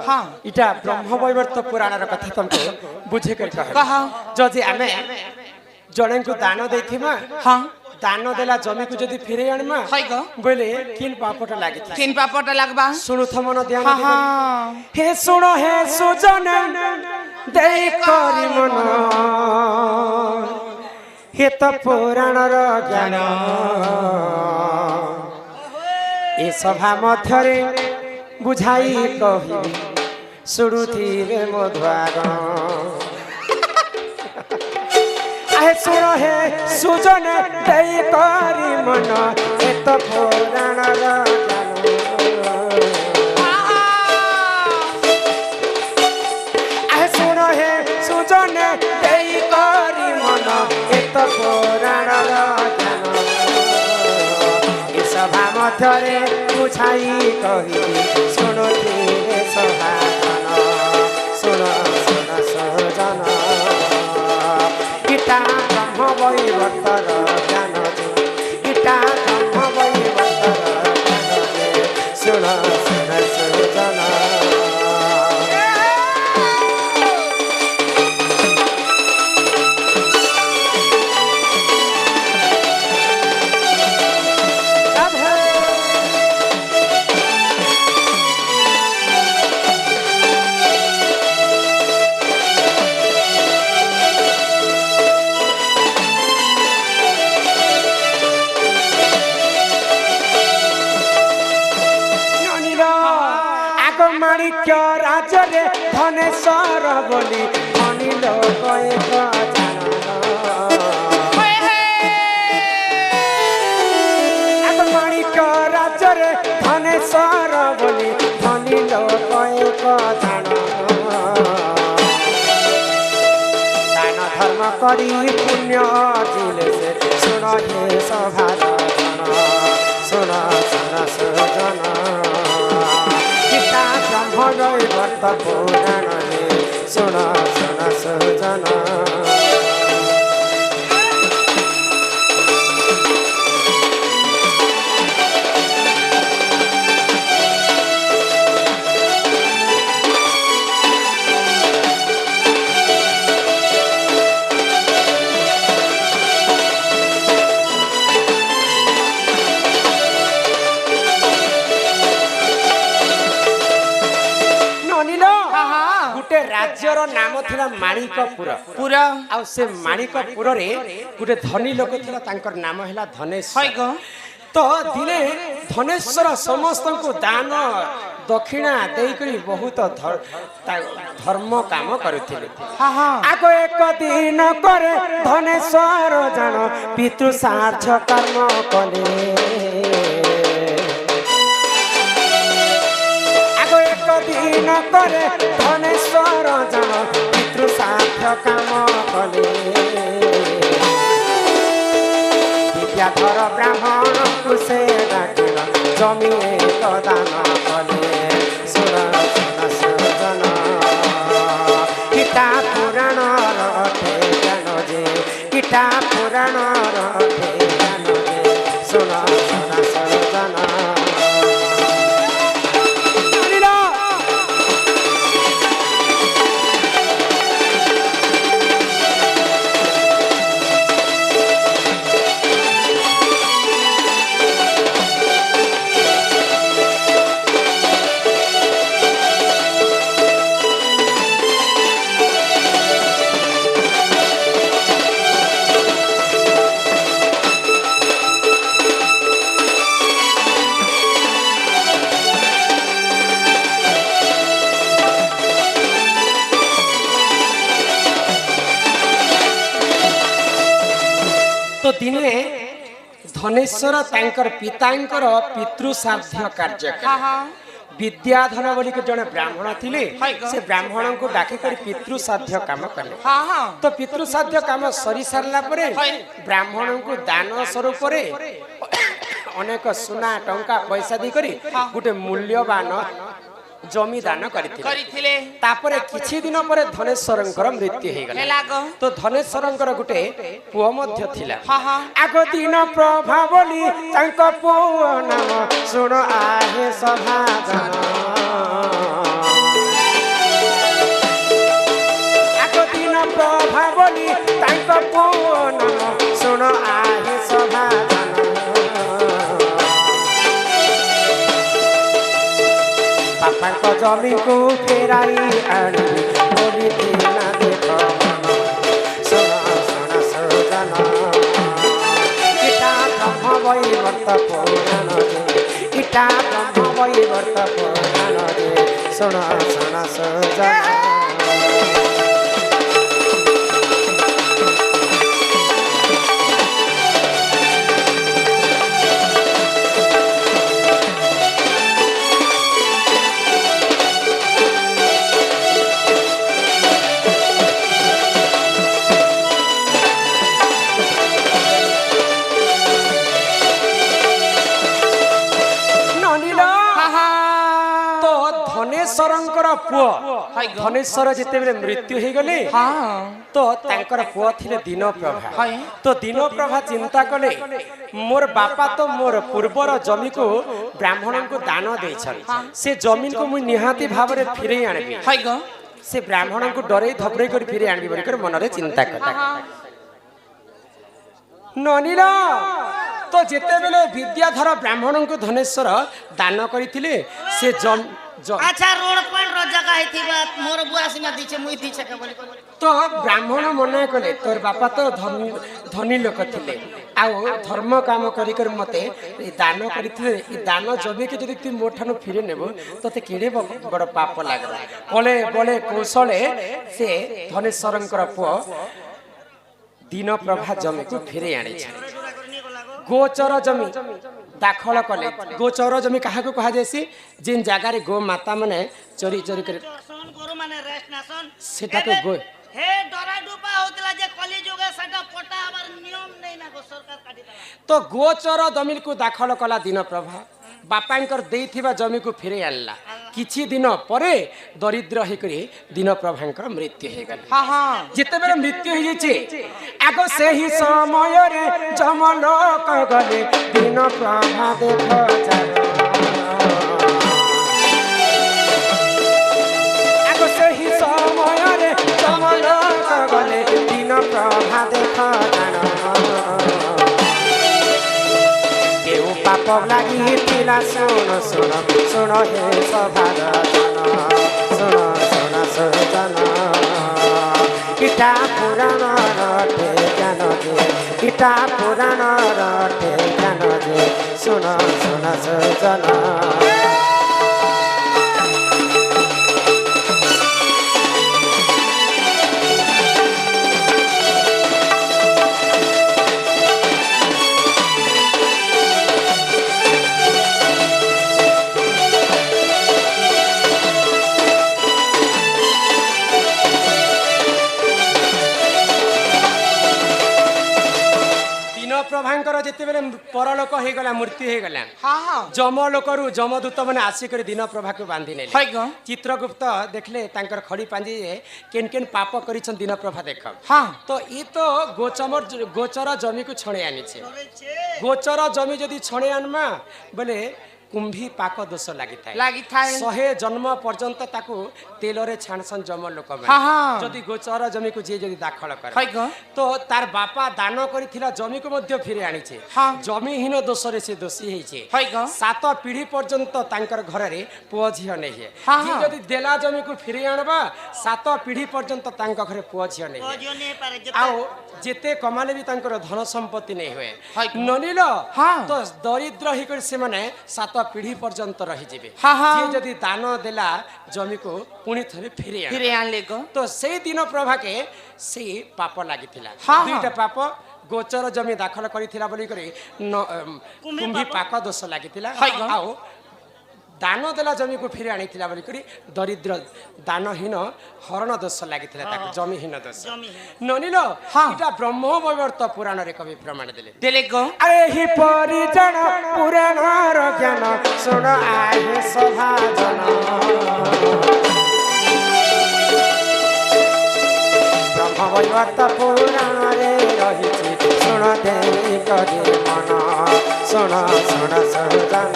हाँ इटा ब्रह्मवैवर्त पुराण कथा तुमको बुझे कर कहा जदि आमे जणे को दान देथिमा हाँ दान देला जमी को जदि फिरे आनमा है ग बोले किन पापट लागि किन पापट लागबा सुनु थमन ध्यान हाँ दे हाँ हे सुनो हे सुजन देई करी मन हे त पुराण र ज्ञान ए सभा मध्यरे बुझाई कहि सुरुथिरे मधुआगण आहे सुर हे सुजन देई करी मन हे त पुराण र सुजन देई करी मन एत पुराण ज्ञान ए सभा मध्यरे बुझाई कहि शुणुथिरे सभाजन शुण शुण सजन गीता ब्रह्म वैवर्तर ज्ञान गीता ब्रह्म वैवर्तर ज्ञान शुण शुण सजन माणिक्य राजरे धनेश्वर बोली अनिल एक माणिक्य राजरे धनेश्वर बोली अनिल एक दान धर्म करी पुण्य अर्जिले से सुन हे सभाजन सुन सुन सजन ब्रह्मवैवर्त पुराण सुन सुन सजन राज्यर नाम थिला माणिकपुर पूरा आ से माणिकपुर रे गुटे धनी लोक थिला तांकर नाम हैला धनेश्वर है ग तो दिने धनेश्वर समस्त को दान दक्षिणा देई करी बहुत धर्म काम करथिले हाँ हाँ आगो एक दिन करे धनेश्वर जन पितृ सार्थ कर्म कले दिन करे धनेश्वर जन पितृ साध्य काम कले विद्याधर ब्राह्मण कुसे डाकिल जमी एक दान कले सुर सजन गीता पुराण रथे ज्ञान जे गीता पुराण रथे ज्ञान जे सुन सुन सजन तो दिने धनेश्वर तांकर पितांकर पितृ साध्य कार्य विद्याधर बोली के जने ब्राह्मण थिले से ब्राह्मण को डाकी कर पितृ साध्य काम कले तो पितृ साध्य काम सरी सारला परे ब्राह्मण को दान स्वरूप रे अनेक सुना टंका पैसा दी करी गुटे मूल्यवान जमी दान करिथिले तापरे किछि दिन परे धनेश्वरंकर मृत्यु हे गला तो धनेश्वरंकर गुटे पुओ मध्य थिला आगो दिन प्रभावली तांको पुओ नाम सुन आहे सभाजन ବୋଲି ତାଙ୍କ ପୁଅ ନାମ ଶୁଣ ଆହେ ସଭାଜନ ବାପାଙ୍କ ଜମିକୁ ଫେରାଇ ଆଣିବି ବୋଲି ଦିନା ଦେଖ ମନ ଶୁଣ ଶୁଣ ସଜନ ଇଟା ବ୍ରହ୍ମ ବୈବର୍ତ୍ତ ପୁରାଣରେ ଇଟା ବ୍ରହ୍ମ ବୈବର୍ତ୍ତ ପୁରାଣରେ ଶୁଣ ଶୁଣ ସଜନ ଧନେଶ୍ୱରଙ୍କର ପୁଅ ଧନେଶ୍ୱର ଯେତେବେଳେ ମୃତ୍ୟୁ ହେଇଗଲେ ତ ତାଙ୍କର ପୁଅ ଥିଲେ ଦୀନପ୍ରଭା ତ ଦୀନପ୍ରଭା ଚିନ୍ତା କଲେ ମୋର ବାପା ତ ମୋର ପୂର୍ବର ଜମିକୁ ବ୍ରାହ୍ମଣଙ୍କୁ ଦାନ ଦେଇଛନ୍ତି ସେ ଜମିକୁ ମୁଁ ନିହାତି ଭାବରେ ଫେରେଇ ଆଣିବି ସେ ବ୍ରାହ୍ମଣଙ୍କୁ ଡରେଇ ଧପରେଇ କରି ଫେରେଇ ଆଣିବି ବୋଲି ମନରେ ଚିନ୍ତା କଲେ ନନିଲ ତ ଯେତେବେଳେ ବିଦ୍ୟାଧର ବ୍ରାହ୍ମଣଙ୍କୁ ଧନେଶ୍ୱର ଦାନ କରିଥିଲେ ସେ अच्छा रोड पॉइंट रो जगह हेतिबा मोर बुआ सिना दिछे मुई दिछे के बोली तो ब्राह्मण मना कले तोर बापा तो धनी लोक थिले आ धर्म काम करी कर मते दान करथिले ई दान जबे के जदी तू मोठानु फिरे नेबो तते केडे बड़ पाप लागला बोले बोले कौशले से धनेश्वरंकर पुओ दीनप्रभा जमी को फिरे आनी छे गोचर जमी दाखल कले गोचर जमी कहा को कहा जैसी जिन जगार गो माता माने चोरी चोरी कर गोरु माने रेस्ट नासन सेटा को गो हे डरा डुबा होतला जे कली जुगे सेटा पटा आबार नियम नै ना गो सरकार काटी दला तो गोचर जमीन को दाखल कला दीनप्रभा बापांकर देइथिबा जमी को फिरे आनला किछि दिन परे दरिद्र हे करी दीनप्रभांकर मृत्यु हे गले हां हां जिते बेले मृत्यु हे जे आगो से ही समय रे जमलोक गले दीनप्रभा देख जानो आगो से ही समय रे जमलोक गले दीनप्रभा देख जानो पाप लागी पिला सुन सुन सुन हे सभाजन सुन सुन सजन इटा पुराण रटे ज्ञान जे इटा पुराण रटे ज्ञान जे सुन सुन सजन प्रभांकर जिते बेले परलोक हो गला मृत्यु हो गला जम लोकरु जमदूत मैंने आसिक दीनप्रभा को बांधि ने चित्रगुप्त देखले तांकर खड़ी पांजी केन केन पाप करिछन दीनप्रभा देख तो ई तो गोचर जमी को छणे आनी छे गोचर जमी जदी छणे आनमा बोले कुंभी पाक दोष लागी थाए 100 जन्म पर्यंत ताकू तेल रे छाणसन जम लोक जदी गोचर जमी को जे जदी दाखल करे तो तार बापा दान करिथिला जमी को मध्य फिरे आनी छे जमीहीन दोष रे से दोषी हेई छे 7 पीढ़ी पर्यंत तांकर घर रे पुओ झियो नै हे जे जदी देला जमी को फिरे आनबा 7 पीढ़ी पर्यंत तांकर घरे पुओ झियो नै आ जेते कमाले भी तांकर धन संपत्ति नै होए ननिलो तो दरिद्र ही कर से माने 7 पीढ़ी पर्यंत रही जेबे जे जदी दान देला जमी को पुणी थरे फिरे आनले तो से दिन प्रभा के से पाप लागिथिला दुईटा पाप गोचर जमी दाखल करिथिला बोली करी कुंभी पाक दोष लागिथिला आउ दान देला जमी को फिरे आनिथिला बोली करी दरिद्र दानहीन हरण दोष लागिथिला ताको जमीहीन दोष ननिलो इटा ब्रह्म वैवर्त पुराण रे कवि प्रमाण देले को अरे ही परिजन पुराण र ज्ञान सुन आहे सभाजन ब्रह्म वैवर्त पुराण रे रहिछि सुन देई करी मन सुन सुन सजन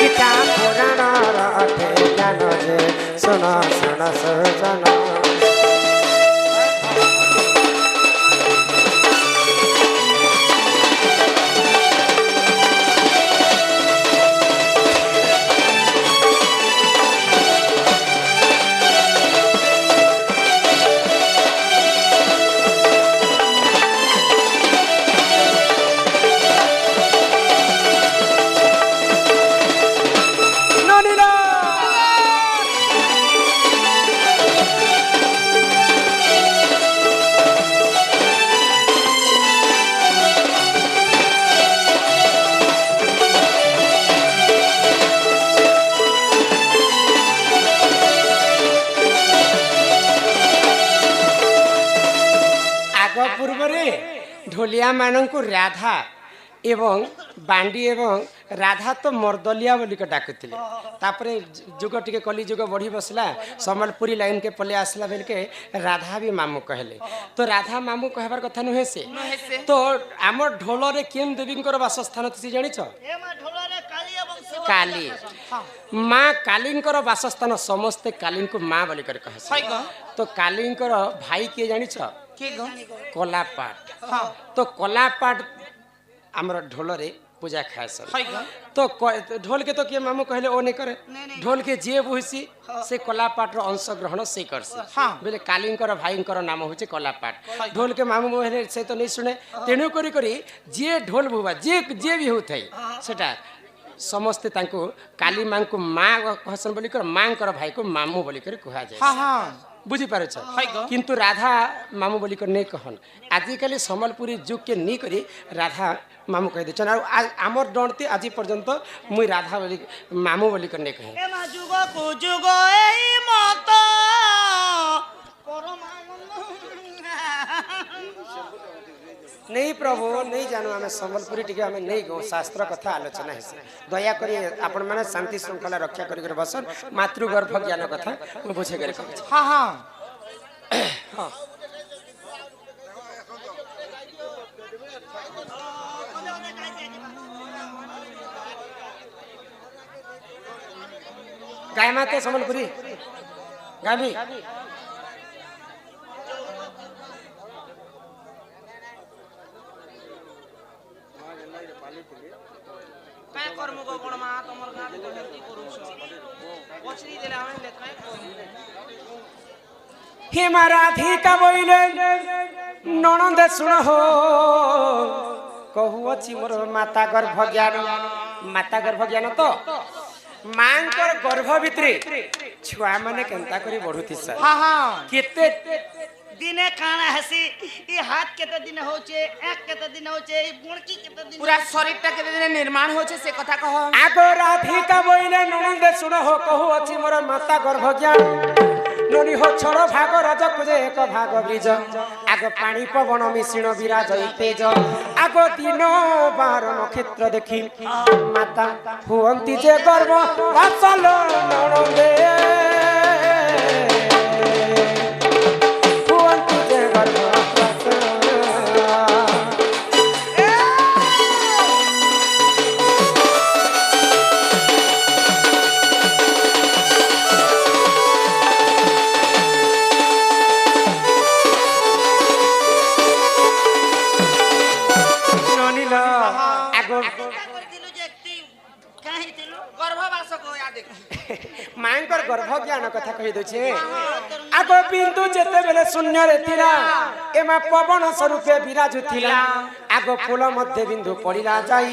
इटा पुराण रटे ज्ञान जे सुन सुन सजन ढोलिया मानू राधा एवं बांडी एवं राधा तो मर्दलिया बोली डाकुले तापरे जुग टिके कली जुग बढ़ी बसला सम्बलपुरी लाइन के पले आसला बेल के राधा भी मामू कहले तो राधा मामू कहबार कथा नुहे से तो आम ढोल रे केम देवी वासस्थान तुसी जानिछ काली माँ काली वासस्थान समस्ते काली को माँ बोली कर कहे तो काली भाई किए जानिछ कलापाट तो कलापाट आमर ढोल रे पूजा खाए सर तो ढोल के तो किए मामू कहले ओ नहीं करे ढोल के जे बुहसी से कलापाट रो अंश ग्रहण से करसी बोले काली भाई नाम होचे कलापाट ढोल के मामू कहले से तो नहीं सुने तेणु करी करी जे ढोल बुवा जे जे भी होथै सेटा समस्ते तांको काली मां को मां कहसन बोली कर मां कर भाई को मामू बोली कर कहा जाय हां हां बुझी पारे छ किंतु राधा मामू बोली कर नहीं कहन आजिकल सम्बलपुरी जुग के नहीं करी राधा मामू कह दे आमर डणती आज पर्यंत मुई राधा बोली मामू बोली कर नहीं कहे ए मा जुग को जुग एई मत नहीं प्रभु नहीं जानू आम सम्बलपुरी टी आम नहीं गो शास्त्र कथा आलोचना है दया करी आपण माने शांति श्रृंखला रक्षा करी बसन मातृगर्भ ज्ञान कथा बुझे कर हाँ हाँ हाँ गाय माते सम्बलपुरी गावी काय कर्म को कोण मा तमर गां तो हेल्दी करूछ पछरी देला हमें काय हे राधिका बोइले ननंद सुन हो कहू अछि मोर माता गर्भ ज्ञान तो मांकर गर्भ भितरे छुआ माने केंता करी बढ़ुती सर हां हां केते दिने काना हसी ये हाथ केते दिन होचे एक केते दिन होचे ई बुणकी केते दिन पूरा शरीर ता केते दिन निर्माण होचे से कथा कह आगो राधिका बोइले ननंद सुन हो कहू अछि मोर माता गर्भ ज्ञान ननी हो छड़ भाग रज कुजे एक भाग ब्रिज आग पानी पवन मिश्रण विराज तेज आग दिन बार नक्षत्र देखी माता हुअंती जे गर्भ वासल ननंदे हुअंती जे गर्भ मांकर गर्भ ज्ञान कथा कहि दोछे आगो बिंदु जेते बेले शून्य रे थिला एमा पवन स्वरूपे विराजुथिला आगो फूल मध्य बिंदु पड़िला जाई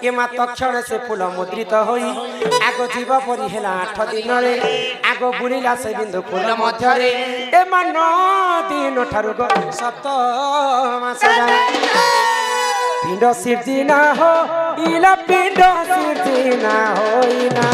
एमा तक्षण से फूल मुद्रित होई आगो जीव परि हेला 8 दिन रे आगो बुलिला से बिंदु फूल मध्य रे एमा 9 दिन ठारु गो 7 मास पिंड सिर्जिना हो इला पिंड सिर्जिना होइना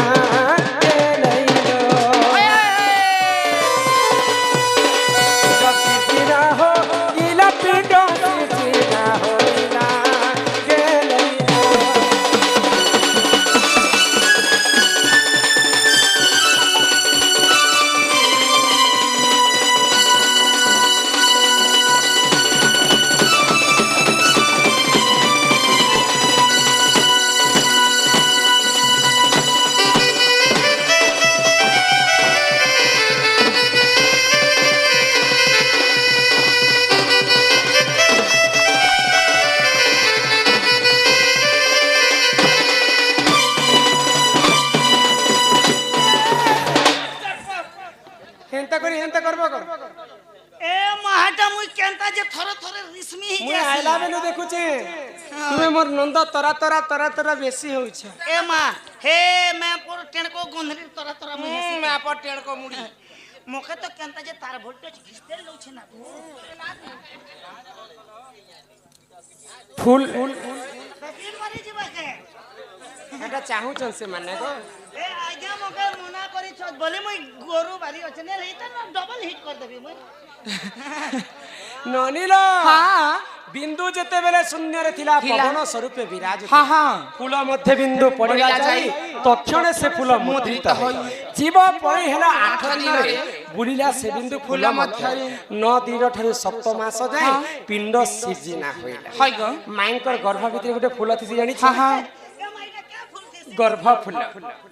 मोर नंद तरा तरा तरा तरा बेसी होई छ ए मां हे मैं पर टेणको गोंधरी तरा तरा मैं पर टेणको मुड़ी मोके तो केंता जे तार वोल्टेज घिसते लौ छ ना फूल कभी मरी जीवा के एटा चाहू छन से माने को ए आज्ञा मोके मना करी छ बोले मई गोरु बारी अछि ने लेता ना डबल हिट कर देबी मई ନନିଲ ହଁ ବିନ୍ଦୁ ଯେତେବେଳେ ଶୂନ୍ୟରେ ଥିଲା ପବନ ସ୍ୱରୂପେ ବିରାଜ ହଁ ହଁ ଫୁଲ ମଧ୍ୟ ବିନ୍ଦୁ ପଡ଼ିଲା ଯାଇ ତକ୍ଷଣେ ସେ ଫୁଲ ମୁଦ୍ରିତ ହୋଇ ଜୀବ ପରି ହେଲା 8 ଦିନରେ ବୁଲିଲା ସେ ବିନ୍ଦୁ ଫୁଲ ମଧ୍ୟରେ 9 ଦିନ ଠାରୁ 7 ମାସ ଯାଏ ପିଣ୍ଡ ସିଜିନା ହୋଇଲା হয় গো ମାଇଙ୍କର ଗର୍ଭ ଭିତରେ ଗୋଟେ ଫୁଲ ଥିସି ଜାଣିଛ হ্যাঁ হ্যাঁ ଗର୍ଭ ଫୁଲ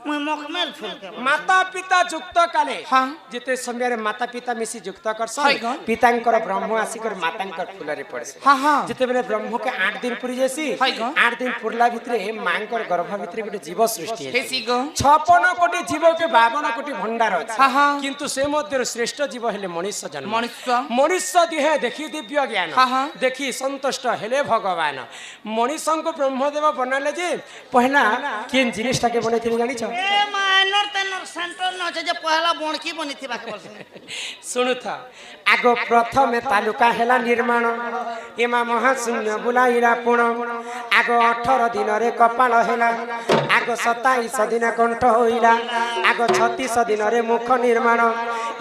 मुई मखमेल फूल के माता पिता युक्त काले हाँ। जिते समय माता पिता मिसी युक्त करसन हाय गो। पितांकर ब्रह्म आसिकर मातांकर फुलरे पड़से हाँ हाँ जिते बेले ब्रह्म के 8 दिन पुरी जैसी हाय गो। 8 दिन पुरला भितरे मांकर गर्भ भितरे गोटे जीव सृष्टि है হেসি গো 56 कोटी जीव के 52 कोटी भंडार अछि हाँ हाँ किंतु से मध्य श्रेष्ठ जीव हेले मनुष्य जन्म মনুষ্য मनुष्य देह देखी दिव्य ज्ञान हाँ, हाँ। देखी संतुष्ट हेले भगवान मनुष्य को ब्रह्मदेव बनाले जे पहला केन जिनिसटा के बने जानी छ ए मानर तनर सेंटर न जे पहला बोणकी बनिथिबा के बोलसन सुनु था आगो प्रथम तालुका हेला निर्माण एमा महाशून्य बुलाइला पुण आगो 18 दिन रे कपाल हेला आगो 27 दिन कंठ होइला आगो 36 दिन रे मुख निर्माण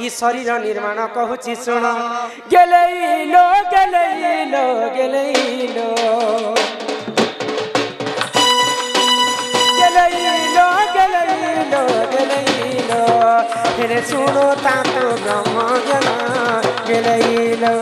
ई शरीर निर्माण कहूची सुन गेलेइलो गेलेइलो गेलेइलो गेलेइलो गेलेइलो गेलेइलो हेरे सुनो तातो ब्रह्म ज्ञान गेलेइलो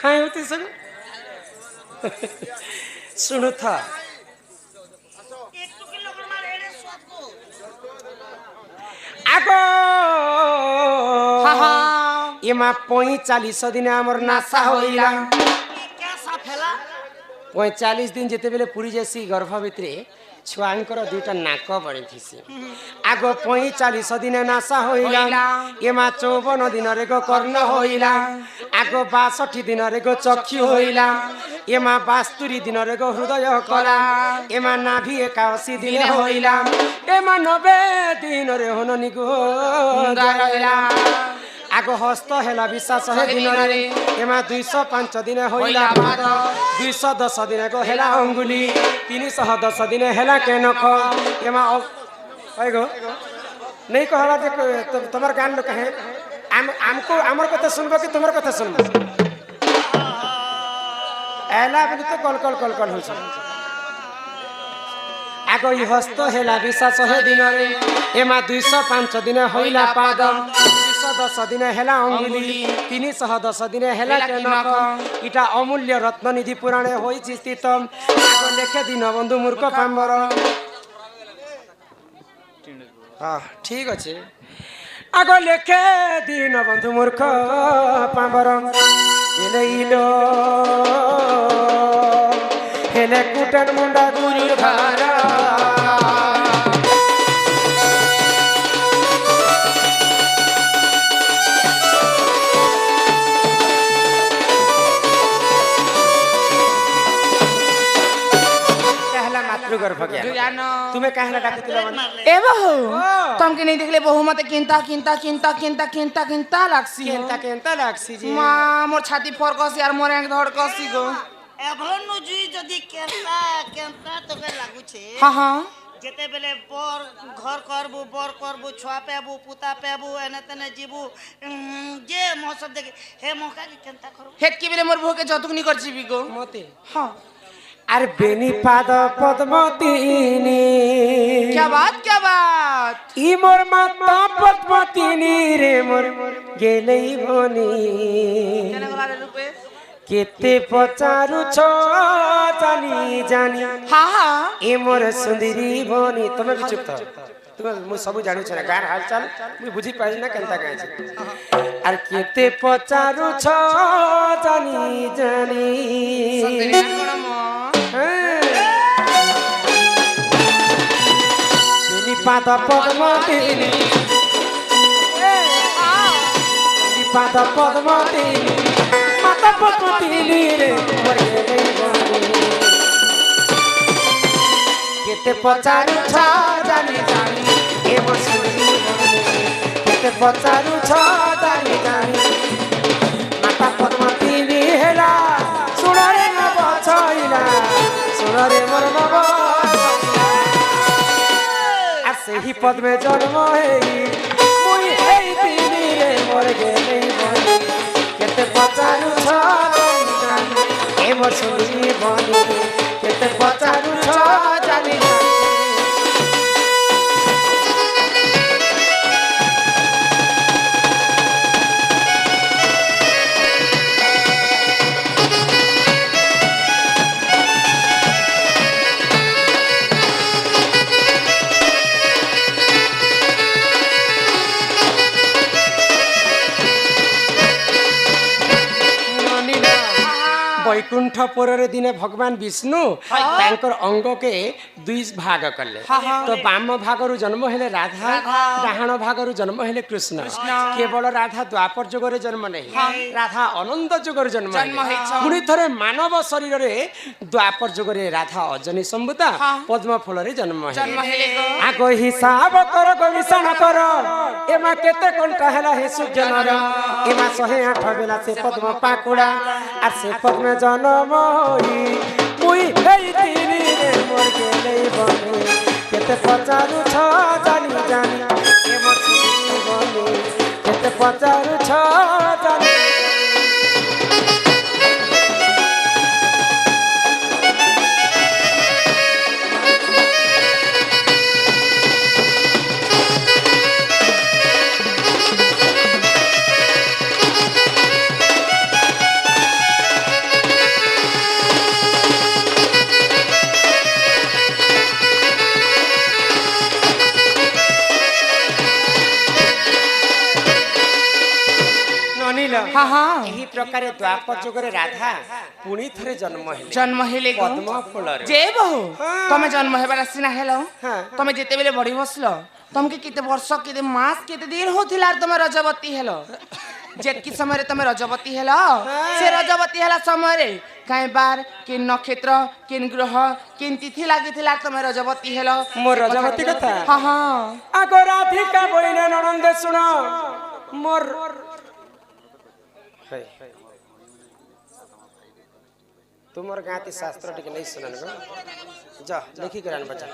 खाए होती सब सुनो था एक तो किलो कर मार एड़े स्वाद को आगो হ্যাঁ হ্যাঁ एमा 45 दिन हमर नासा होइला ये क्या साफ हैला 45 दिन जेते बेले पुरी जैसी गर्भ भितरे छुआंकर दुटा नाक बनी थिसी आगो 45 दिन नासा होइला एमा 54 दिन रे गो कर्ण होइला आगो 62 दिन रे गो चक्षु होइला एमा 72 दिन रे गो हृदय कला एमा नाभि 81 दिन होइला एमा 90 दिन रे हननि गो दारइला आगो हस्त हेला विश्वास है दिन रे एमा 205 दिन होइला पाद 210 दिन को हेला अंगुली 310 दिन हेला के नख एमा गो नहीं कहला जे तुम्हार गान लोग है हमको हमर कथा सुनबो कि तुम्हार कथा सुनबो एला बिन तो कल कल कल कल होछ आगो ई हस्त हेला विश्वास है दिन रे एमा 205 दिन होइला पाद 210 दिन हेला अंगुली 310 दिन हेला के नख इटा अमूल्य रत्न निधि पुराणे होइछि स्थित आगो लेखे दिन बंधु मूर्ख पाम्बर हाँ ठीक अच्छे आगो लेखे दिन बंधु मूर्ख पाम्बर गेलेइलो हेले कुटन मुंडा गुरु धारा गर्भ ज्ञान तुम्हें कहला डाकतिला ए बहू तुमके नहीं देखले बहू मते किंता किंता किंता किंता किंता किंता लागसी केनता लागसी जी मां मोर छाती फरकसी यार मोर एक धड़कसी गो एभलो नुजुई जदी केनता केनता तोके लागु छे हां हां जेते बेले बर घर करबू छुआ पेबू पुता पेबू एने तने जीबू जे मौसम देखे हे मौका की केनता करू हेत की बेले मोर बहू के जतुक नहीं करची भी गो मते हां अरे बेनी पाद पद्मतीनी क्या बात ई मोर माता पद्मतीनी रे मोर गेलई बनी केने गला रे रुपे केते पचारु छ जानी जानी हां हां ए मोर सुंदरी बनी तमे भी चुप था तुम मु सब जानु छ गार हालचाल मु बुझी पाइल ना केनता गाय छै अरे केते पचारु छ जानी जानी संदेरी कोन म पाद पद्मतीनी পাদ পদ্ম তিলি মাতা পদ্ম তিলি রে মোর গেলেই বনে কেতে পচারুছ জানি জানি এ মোর শুনি বনে কেতে পচারুছ জানি জানি মাতা পদ্ম তিলি হেলা শুণরে নব ছইলা শুণরে মোর নব আর সেই পদ্মে জন্ম হেই মুই হেই তিলি রে মোর গেলেই বনে কেতে পচারুছ জানি জানি এ মোর শুনি বনে কেতে পচারুছ জানি জানি বৈকুণ্ঠপুরের দিনে ভগবান বিষ্ণু তাঙ্কর অঙ্গকে দুই ভাগ কলে তো বাম ভাগরু জন্ম হেলে রাধা ডাহাণ ভাগরু জন্ম হেলে কৃষ্ণ কেবল রাধা দ্বাপর যুগরে জন্ম নেই রাধা অনন্ত যুগরে জন্ম পুଣି থরে মানব শরীরে দ্বাপর যুগরে রাধা অজনী সম্ভুতা পদ্ম ফুলরে জন্ম হেলে আগ হিসাব কর গবেষণা কর এমা কেতে কোনটা হেলা হে সূর্য নর এমা 108 বেলা সে পদ্ম পাকুড়া আর সে পদ্মে জন্ম হই মুই হেই তিলি রে মোর গেলেই বনে কেতে পচারুছ জানি জানি এ মোর শুনি বনে কেতে পচারুছ জানি ଏହି ପ୍ରକାର ଦ୍ୱାପର ଯୁଗରେ ରାଧା ପୁଣି ଥରେ ଜନ୍ମ ହେଲେ ପଦ୍ମ ଫୁଲରେ ଯେ ବହୁ ତମେ ଜନ୍ମ ହେବାର ସିନା ହେଲ ତମେ ଯେତେବେଳେ ବଢି ବସିଲ ତମକେ କେତେ ବର୍ଷ କେତେ ମାସ କେତେ ଦିନ ହଉଥିଲା ତମେ ରଜବତୀ ହେଲ ଯେତିକି ସମୟରେ ତମେ ରଜବତୀ ହେଲ ସେ ରଜବତୀ ହେଲା ସମୟରେ କାଇଁ ବାର କି ନକ୍ଷତ୍ର କି ଗ୍ରହ କି ତିଥି ଲାଗିଥିଲା ତମେ ରଜବତୀ ହେଲ ମୋ ରଜବତୀ କଥା ଆଗ ରାଧିକା ବଇନେ ନଣନ୍ଦେ ଶୁଣ ମୋର तुमर गाती शास्त्र टिके नहीं सुनन जा लिखी करान बच्चा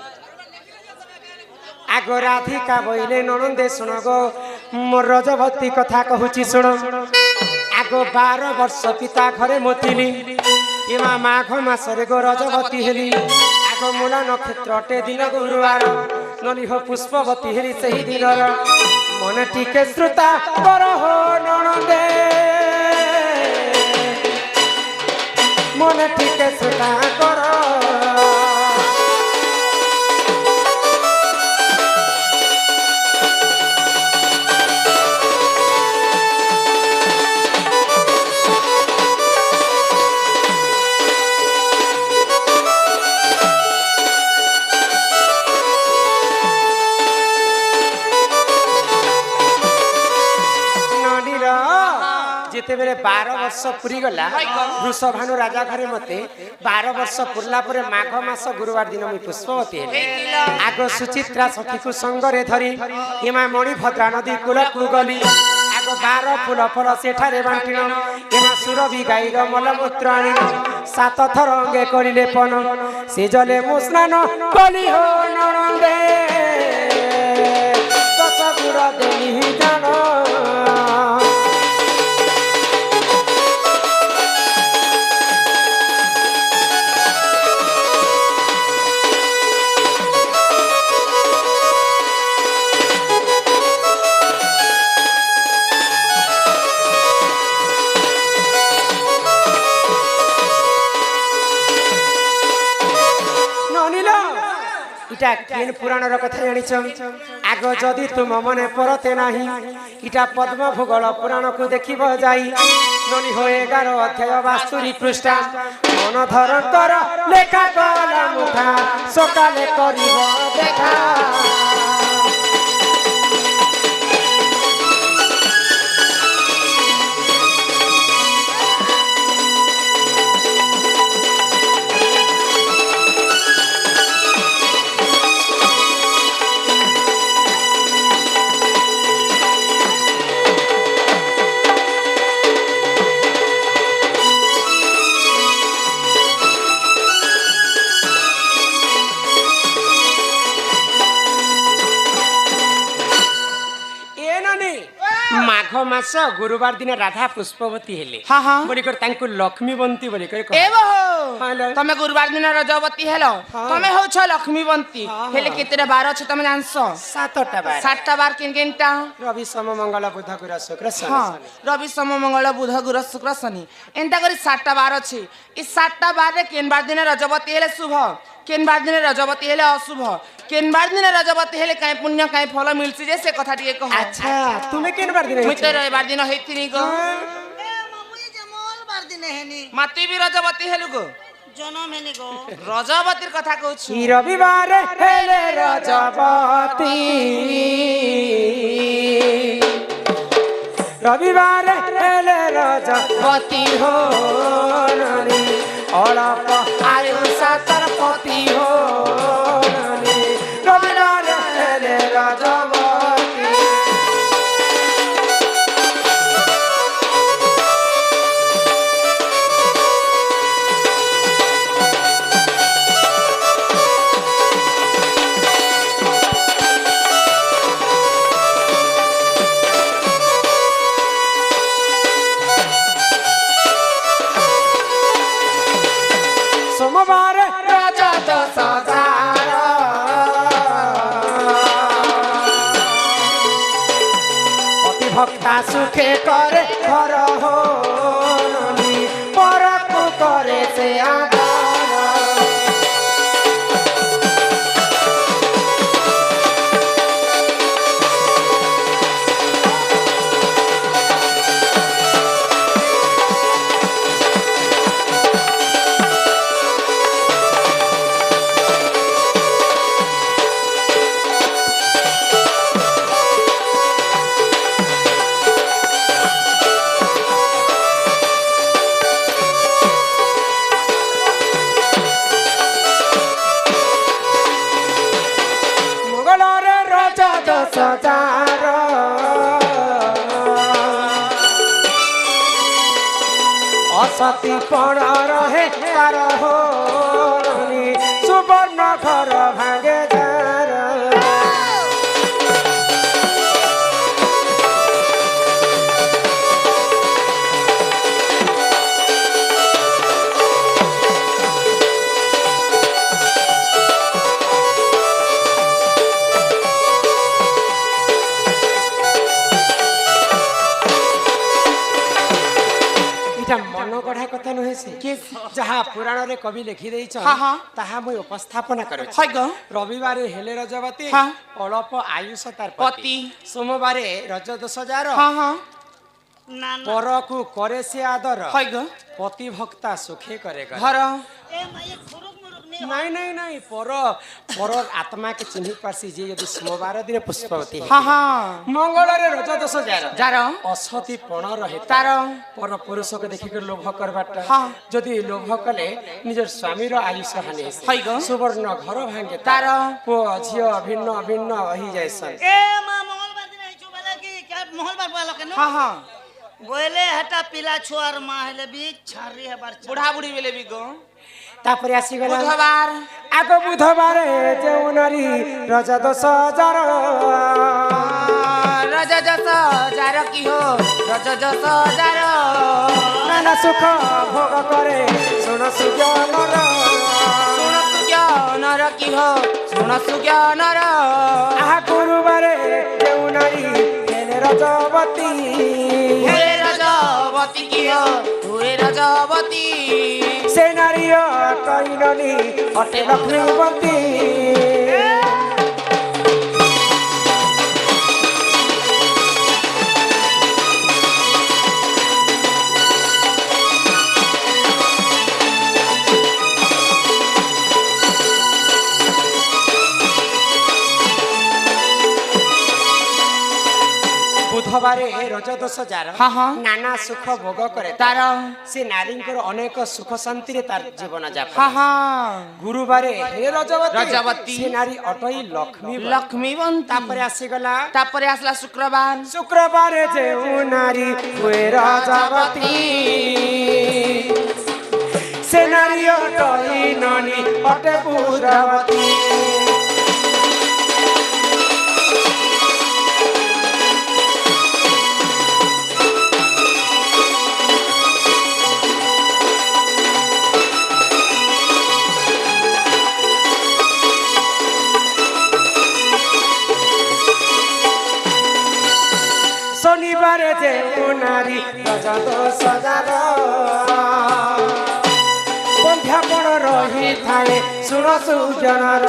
आगो राधिका बइले ननंदे सुन गो मोर रजवती कथा कहूची सुन आगो 12 वर्ष पिता घरे मोतिली इमा माघ मासरे गो रजवती हेली आगो मूला नक्षत्रटे दिन गुरुवार नली हो पुष्पवती हेली सही दिनर मन टिके श्रुता कर हो ननंदे मन टिके श्रुता कर जेतेबेले 12 वर्ष पुरी गला वृषभानु राजा घरे मते 12 वर्ष पुरला परे माघ मास गुरुवार दिन मी पुष्पवती हेली आगो सुचित्रा सखी को संगरे धरी इमा मणि भद्रा नदी कूल को गली आगो 12 फूल फल सेठारे बांटिन इमा सुरभि गाईर मलमूत्र आनी 7 थर अंगे करिले पन से जले मो स्नान कली हो ननंदे 10 गुर देली जानो इटा केन पुराण र कथा जानिछ आगो जदि तुम मने परते नाही इटा पद्म भूगोल पुराण को देखिब जाई ननी हो 11 अध्याय 72 पृष्ठा मन धर कर लेखा कला मुखा सकाले करिब देखा माघ मास गुरुवार दिन राधा पुष्पवती हेले हाँ हाँ बोलिकर तांको लक्ष्मीवंती बोलिकर ए हाँ लो। तमे गुरुवार दिन रजवती हेलो तमे होछ लक्ष्मीवंती हेले केतेटा बार अछि तमे जानसो 7टा बार 7टा बार किन किनटा रवि सोम मंगल बुध गुरु शुक्र शनि हाँ रवि सोम मंगल बुध गुरु शुक्र शनि एंता करी 7टा बार अछि ई 7टा बार रे केन बार दिन रजवती हेले शुभ केन बार दिन रजवती हेले अशुभ केन बार दिन रजवती हेले काई पुण्य काई फल मिलछि जे से कथा टिके कह अच्छा तुमे केन बार दिन मुई तो रविवार दिन हेतिनी गो मुई जे मंगलबार दिन हेनी माती भी रजवती हेलु गो जनम हेनी गो रजवतीर कथा कहछु ई रविवार हेले रजवती रविवार हेले रजवती हो नानी अलप आयु सातर पति हो नानी रविवार हेले रजवती सोमवार राजा दस पति भक्ता सुखे करे घर हो नानी परकु करे से आधार सजार असती पण रहे तार हो सुवर्ण घर भागे जार मन गढ़ा कथा नुहे से जहाँ पुराण रे कवि लिखि देई ताहा मुई उपस्थापना करे रविवार हेले रजवती अल्प आयुष तार पति सोमवार रज 10,000 परकु करे से आदर पति भक्ता सुखे करे घर ए माये खुरुक मुरुक ने नहीं नहीं नहीं पर आत्मा के चिन्ह पासी जे यदि सोमवार दिन पुष्पवती मंगल रे रज 10,000 जार असती पण रहे तार पर पुरुष के देखि के लोभ करबाटा जदि लोभ कले निजर स्वामी रो आयुष हानि सुवर्ण घर भांगे तार पो झियो भिन्न भिन्न रही जायसन ए मा मंगलबार दिन आइछु बेला की क्या मंगलबार बोला के नो बोले हटा पिला छुआर मा हेले भी छारी है बार बुढ़ा बुढ़ी बेले भी गो तापर आसी गला बुधवार आगो बुधवार जेउ नारी रज 10,000 रज 10,000 की हो रज 10,000 नाना सुख भोग करे सुन सुज्ञानर की हो सुन सुज्ञानर आहा गुरुवार जेउ नारी हेले रजवती की हो हुए रजवती से नारी कहिननी अटे लक्ष्मीवती बुधवार रज 10,000 नाना सुख भोग करे तार से नारी अनेक सुख शांति रे तार जीवन जापन गुरुवार हे रजवती से नारी अटई लक्ष्मीवंती तापरे आसला शुक्रवार जेउ नारी हुए रजवती से नारी अटई ननी अटे बुधवती রবিবারে যে নারী রজত সজাগ বন্ধ্যাপণ রহিথায়ে শুণ সুজনর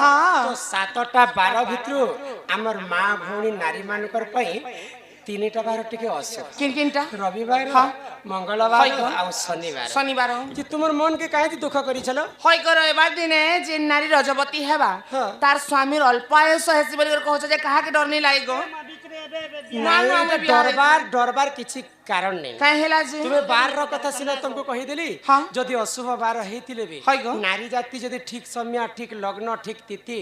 हाँ। तो 7टा 12 भितरु आमर माँ भौणी नारी मानकर पई 3टा बार टिके असुख किन किनटा रविवार हाँ। मंगलवार आ शनिवार शनिवार कि तुमर मन के काहे दुख करी छलो हय कर एबार दिने जे नारी रजवती हेबा हाँ। तार स्वामीर अल्पायुष हेसी बोली कहछ जे काहा के डर नहीं लागिगो ना ना नहीं, डरबार डरबार किछि कारण नहीं काहे हेला जे तुम्हें बार रो कथा सिना तुमको कहि देली हाँ। जदि अशुभ बार हेतिले भी हय गो। नारी जाति जदि ठीक समय ठीक लग्न ठीक तिथि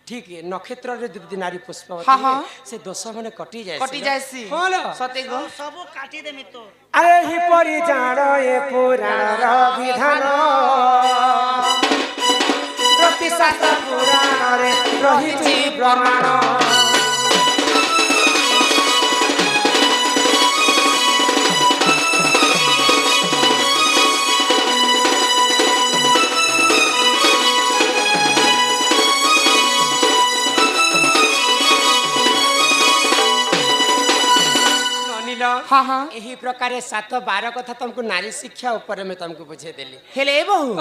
ठीक नक्षत्र रे जदि नारी पुष्पवती हाँ, हाँ। से दोष माने कटि जाय कटि जायसी हां लो सते गो सब काटी देमी तो अरे ही परि जाण ए पुराण र विधान प्रति शास्त्र पुराण रे रहिछि प्रमाण हाँ हाँ यही प्रकार 7-12 कथा तुमको नारी शिक्षा ऊपर में तुमको बुझे देली हेले बहु